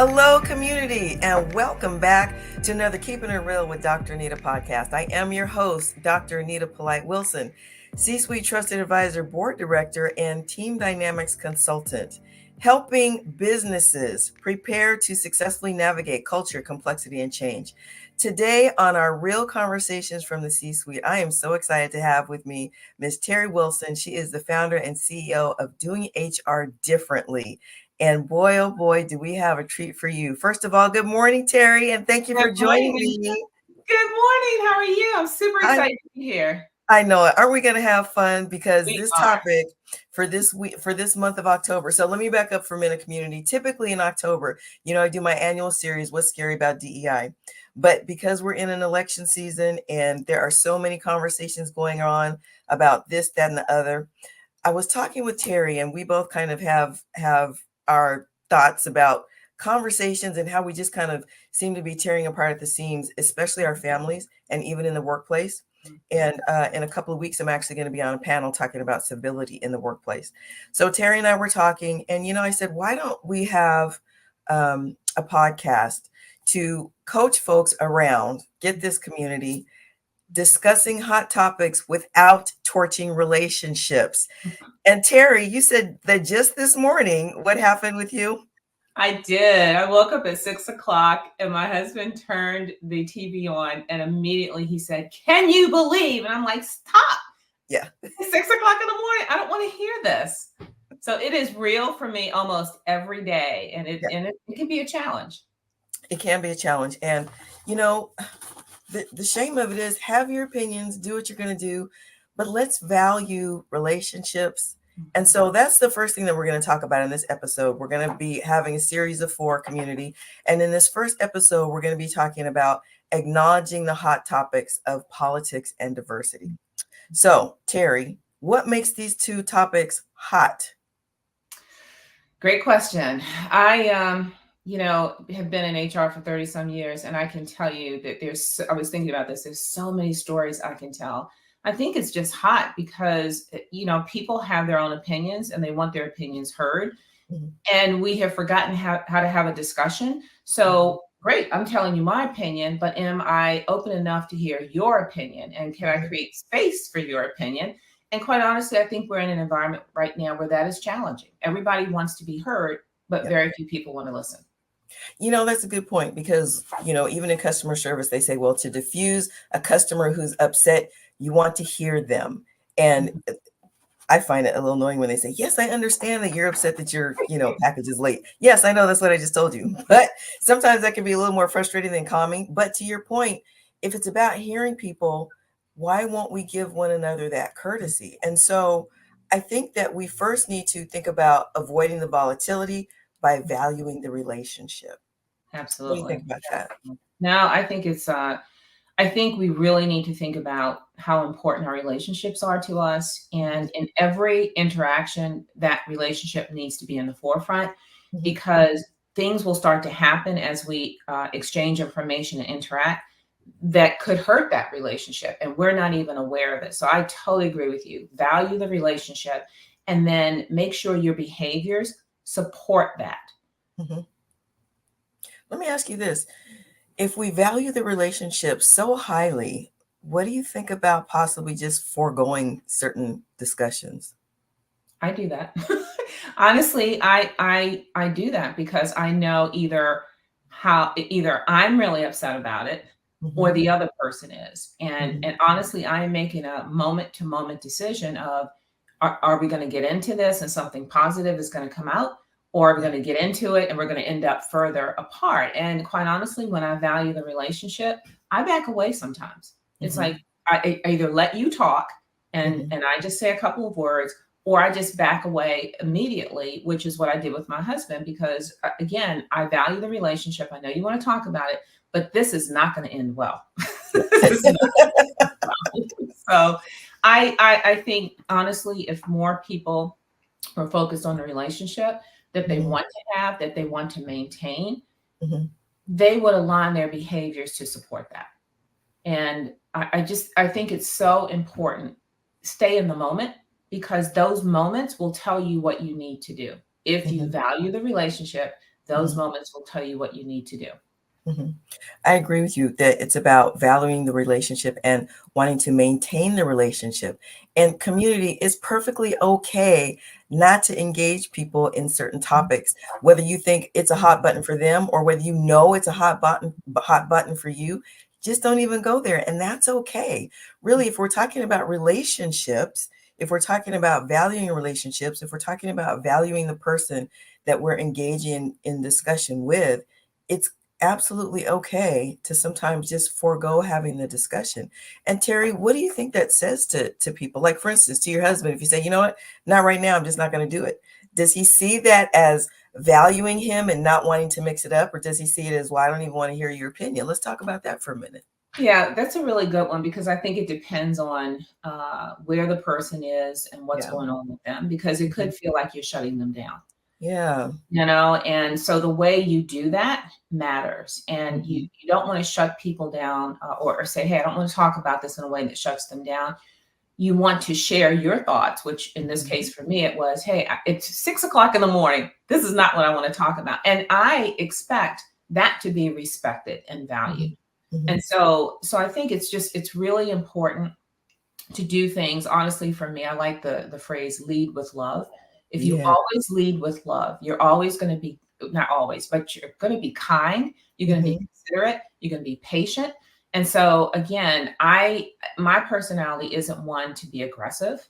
Hello, community, and welcome back to another Keeping It Real with Dr. Anita podcast. I am your host, Dr. Anita Polite Wilson, C-Suite Trusted Advisor, Board Director, and Team Dynamics Consultant, helping businesses prepare to successfully navigate culture, complexity, and change. Today, on our Real Conversations from the C-Suite, I am so excited to have with me Ms. Terri Wilson. She is the founder and CEO of Doing HR Differently. And boy, oh boy, do we have a treat for you. First of all, good morning, Terri, and thank you for joining me. Good morning. How are you? I'm super excited to be here. I know it. Aren't we going to have fun? Because this topic for this week, for this month of October. So let me back up for a minute, community. Typically in October, I do my annual series, What's Scary About DEI? But because we're in an election season and there are so many conversations going on about this, that, and the other, I was talking with Terri, and we both kind of have our thoughts about conversations and how we just kind of seem to be tearing apart at the seams, especially our families and even in the workplace. And in a couple of weeks, I'm actually going to be on a panel talking about civility in the workplace. So Terri and I were talking, and, I said, why don't we have a podcast to coach folks around, get this community discussing hot topics without torching relationships. And Terri, you said that just this morning, what happened with you? I did. I woke up at 6 o'clock and my husband turned the TV on and immediately he said, "Can you believe?" And I'm like, stop. Yeah. It's 6 o'clock in the morning. I don't want to hear this. So it is real for me almost every day. And it can be a challenge. It can be a challenge. And, the shame of it is have your opinions, do what you're going to do, but let's value relationships. And so that's the first thing that we're going to talk about in this episode. We're going to be having a series of 4 community. And in this first episode, we're going to be talking about acknowledging the hot topics of politics and diversity. So, Terri, what makes these 2 topics hot? Great question. I have been in HR for 30 some years, and I can tell you that I was thinking about this. There's so many stories I can tell. I think it's just hot because, people have their own opinions and they want their opinions heard. Mm-hmm. And we have forgotten how to have a discussion. So great, I'm telling you my opinion, but am I open enough to hear your opinion? And can I create space for your opinion? And quite honestly, I think we're in an environment right now where that is challenging. Everybody wants to be heard, but very few people want to listen. That's a good point because, even in customer service, they say, well, to diffuse a customer who's upset, you want to hear them. And I find it a little annoying when they say, yes, I understand that you're upset that your, package is late. Yes, I know that's what I just told you. But sometimes that can be a little more frustrating than calming. But to your point, if it's about hearing people, why won't we give one another that courtesy? And so I think that we first need to think about avoiding the volatility by valuing the relationship. Absolutely. What do you think about that? No, I think I think we really need to think about how important our relationships are to us. And in every interaction, that relationship needs to be in the forefront because things will start to happen as we exchange information and interact that could hurt that relationship. And we're not even aware of it. So I totally agree with you. Value the relationship and then make sure your behaviors support that. Mm-hmm. Let me ask you this. If we value the relationship so highly, what do you think about possibly just foregoing certain discussions? I do that. Honestly, I do that because I know either I'm really upset about it or the other person is. And honestly, I am making a moment to moment decision of are we going to get into this and something positive is going to come out? Or are we going to get into it and we're going to end up further apart? And quite honestly, when I value the relationship, I back away sometimes. It's like I either let you talk and I just say a couple of words, or I just back away immediately, which is what I did with my husband, because again, I value the relationship. I know you want to talk about it, but this is not going to end well. So I think, honestly, if more people are focused on the relationship that they want to have, that they want to maintain, they would align their behaviors to support that. And I think it's so important. Stay in the moment because those moments will tell you what you need to do. If you value the relationship, those moments will tell you what you need to do. I agree with you that it's about valuing the relationship and wanting to maintain the relationship. And community is perfectly okay not to engage people in certain topics, whether you think it's a hot button for them or whether you know it's a hot button for you. Just don't even go there, and that's okay. Really, if we're talking about relationships, if we're talking about valuing relationships, if we're talking about valuing the person that we're engaging in discussion with, it's absolutely okay to sometimes just forego having the discussion. And Terri, what do you think that says to people? Like, for instance, to your husband, if you say, you know what, not right now, I'm just not going to do it. Does he see that as valuing him and not wanting to mix it up? Or does he see it as, well, I don't even want to hear your opinion? Let's talk about that for a minute. Yeah, that's a really good one because I think it depends on where the person is and what's going on with them, because it could feel like you're shutting them down. Yeah. And so the way you do that matters. And you don't want to shut people down or say, hey, I don't want to talk about this in a way that shuts them down. You want to share your thoughts, which in this case for me, it was, hey, it's 6 o'clock in the morning. This is not what I want to talk about. And I expect that to be respected and valued. And so I think it's really important to do things. Honestly, for me, I like the phrase lead with love. If you always lead with love, you're always going to be, not always, but you're going to be kind. You're going to be considerate. You're going to be patient. And so again, my personality isn't one to be aggressive.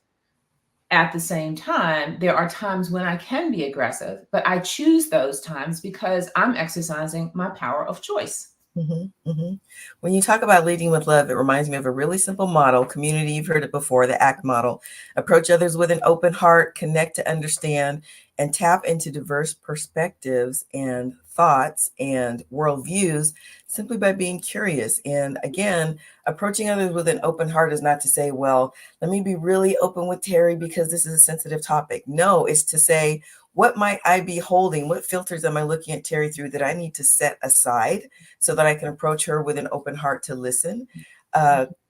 At the same time, there are times when I can be aggressive, but I choose those times because I'm exercising my power of choice. When you talk about leading with love, it reminds me of a really simple model. Community, you've heard it before, the ACT model. Approach others with an open heart, connect to understand, and tap into diverse perspectives and thoughts and worldviews simply by being curious. And again, approaching others with an open heart is not to say, well, let me be really open with Terri because this is a sensitive topic. No, it's to say, what might I be holding? What filters am I looking at Terri through that I need to set aside so that I can approach her with an open heart to listen,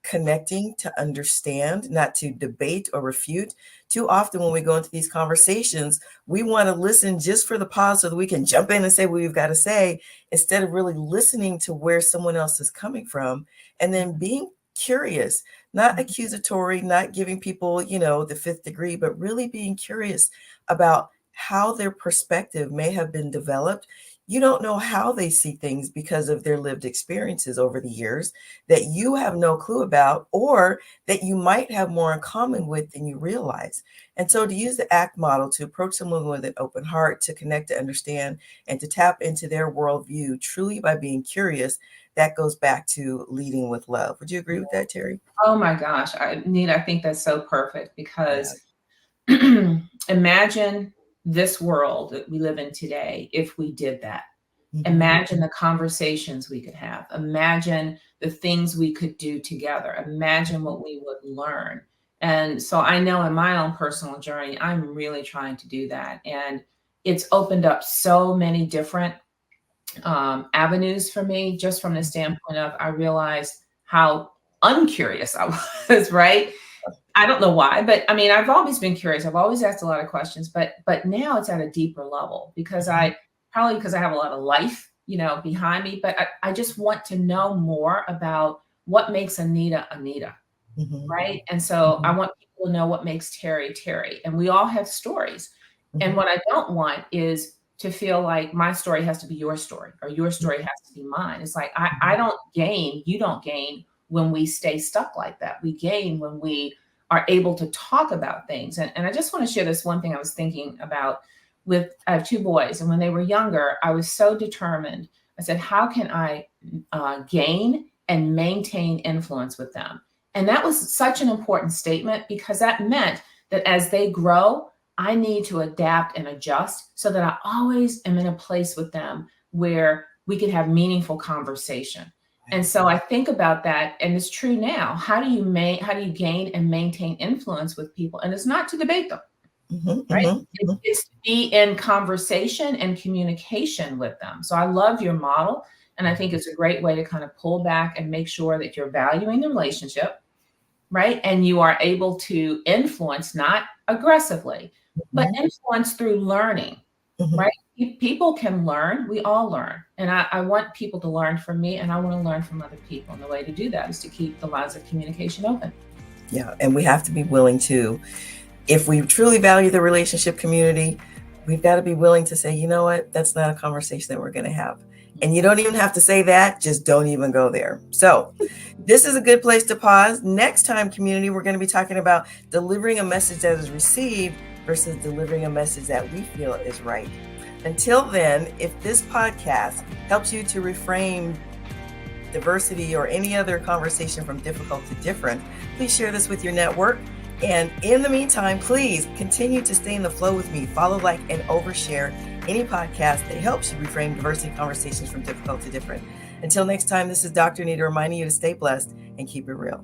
connecting to understand, not to debate or refute. Too often when we go into these conversations, we want to listen just for the pause so that we can jump in and say what we've got to say, instead of really listening to where someone else is coming from and then being curious, not accusatory, not giving people, the fifth degree, but really being curious about how their perspective may have been developed. You don't know how they see things because of their lived experiences over the years that you have no clue about, or that you might have more in common with than you realize. And so to use the ACT model to approach someone with an open heart, to connect, to understand, and to tap into their worldview truly by being curious, that goes back to leading with love. Would you agree with that, Terri? Oh my gosh, Nita, I think that's so perfect because imagine this world that we live in today if we did that. Imagine the conversations we could have. Imagine the things we could do together. Imagine what we would learn. And so I know in my own personal journey, I'm really trying to do that. And it's opened up so many different avenues for me, just from the standpoint of I realized how uncurious I was, right? I don't know why, but I mean, I've always been curious. I've always asked a lot of questions, but now it's at a deeper level because probably because I have a lot of life, behind me, but I just want to know more about what makes Anita, Anita. Right. And so I want people to know what makes Terri, Terri. And we all have stories. And what I don't want is to feel like my story has to be your story or your story has to be mine. It's like I don't gain, you don't gain when we stay stuck like that. We gain when we are able to talk about things. And I just want to share this one thing I was thinking about I have two boys. And when they were younger, I was so determined. I said, how can I gain and maintain influence with them? And that was such an important statement because that meant that as they grow, I need to adapt and adjust so that I always am in a place with them where we can have meaningful conversation. And so I think about that, and it's true now. How do you gain and maintain influence with people? And it's not to debate them, right? It's to be in conversation and communication with them. So I love your model, and I think it's a great way to kind of pull back and make sure that you're valuing the relationship, right? And you are able to influence, not aggressively, but influence through learning, right? People can learn. We all learn. And I want people to learn from me, and I want to learn from other people. And the way to do that is to keep the lines of communication open. Yeah. And we have to be willing to, if we truly value the relationship community, we've got to be willing to say, you know what, that's not a conversation that we're going to have. And you don't even have to say that, just don't even go there. So this is a good place to pause. Next time, community, we're going to be talking about delivering a message that is received versus delivering a message that we feel is right. Until then, if this podcast helps you to reframe diversity or any other conversation from difficult to different, please share this with your network. And in the meantime, please continue to stay in the flow with me. Follow, like, and overshare any podcast that helps you reframe diversity conversations from difficult to different. Until next time, this is Dr. Nita reminding you to stay blessed and keep it real.